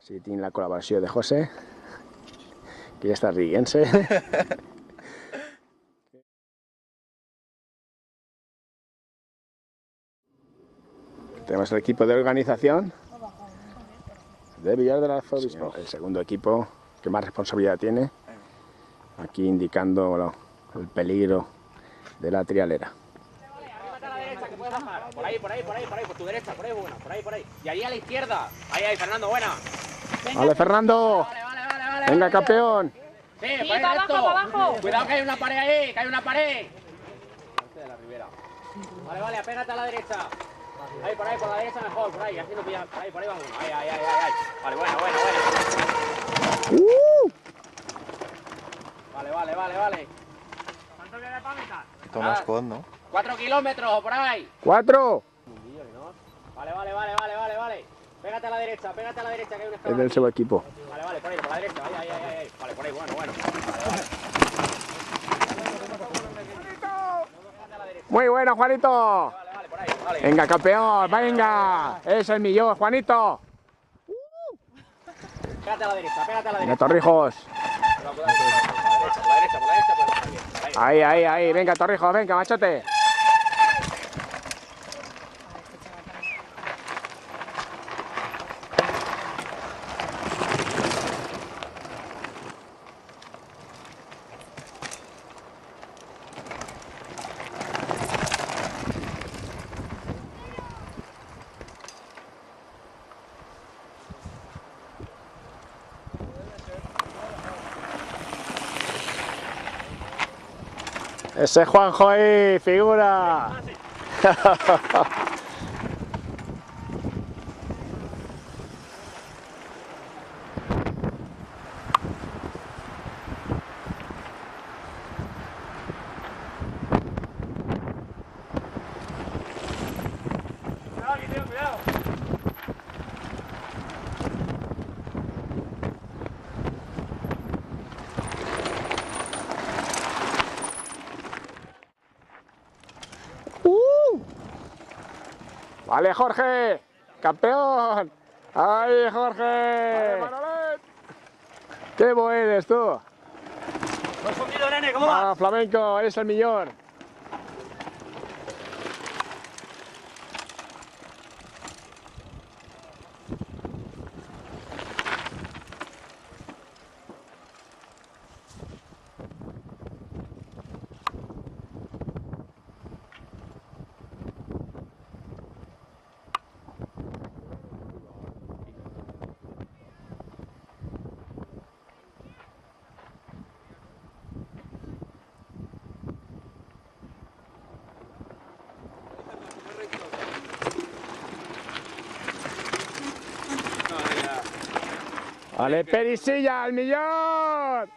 Sí, tiene la colaboració de José, que ya está riéndose. Tenemos el equipo de organización de Villar del Arzobispo, el segundo equipo que más responsabilidad tiene, aquí indicando el peligro de la trialera. A la derecha, que puedes bajar. Por ahí, por tu derecha, por ahí, buena, por ahí. Y ahí a la izquierda. Ahí, Fernando, buena. ¡Vale, Fernando! Vale. ¡Venga, campeón! Sí, para abajo. Cuidado que hay una pared ahí, que hay una pared. De la ribera. Vale, apégate a la derecha. Ahí, por la derecha mejor, por ahí, así no pillas. Por ahí vamos. Ahí. Vale, buena. Vale. ¿Cuánto queda para mitad? Tomás Con, ¿no? 4 kilómetros, por ahí. 4. Vale. Pégate a la derecha, que hay un escalón. Es del segundo equipo. Vale, por ahí, por la derecha. Ahí. Vale, por ahí, bueno. Vale. Muy bueno, Juanito. Vale, por ahí, vale. Venga, campeón, venga. Ese es el millón, Juanito. Pégate a la derecha. Venga, Torrijos. Por la derecha. Ahí. Venga, Torrijos, venga, machote. Ese Juanjo ahí, figura. Cuidado. Vale, Jorge, campeón. ¡Ay, Jorge! Manolet. ¡Qué bueno eres tú! Confundido, nene, ¿cómo vas? ¡Ah, flamenco, eres el millón! ¡Vale, Perisilla, el millón!